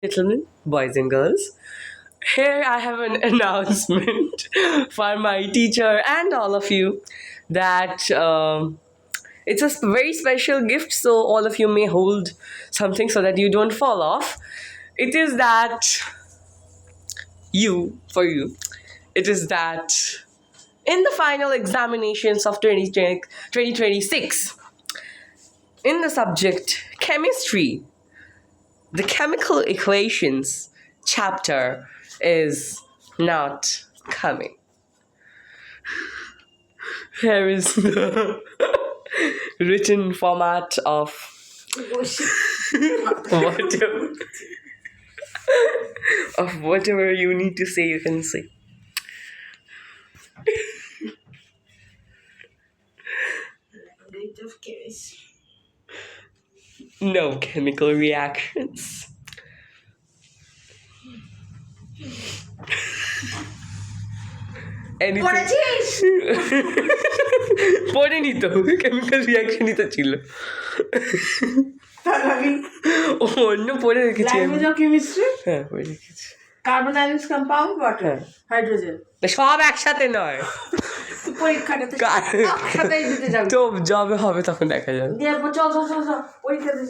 Gentlemen, boys and girls, here I have an announcement for my teacher and all of you that it's a very special gift, so all of you may hold something so that you don't fall off. It is that for you, it is that in the final examinations of 2026, in the subject chemistry, the chemical equations chapter is not coming. Here is the written format of whatever, whatever you need to say, you can say. No chemical reactions. Anything. পড়েনি তো chemical রিয়াকশনই তো ছিল অন্য পড়ে রেখেছি language of chemistry হ্যাঁ পড়ে রেখেছি carbon ionic compound water hydrogen সব একসাথে নয় পরীক্ষাটা তো একসাথেই দিতে যাবে তো যবে হবে তখন দেখা যাবে দিয়ে চল পরীক্ষাতে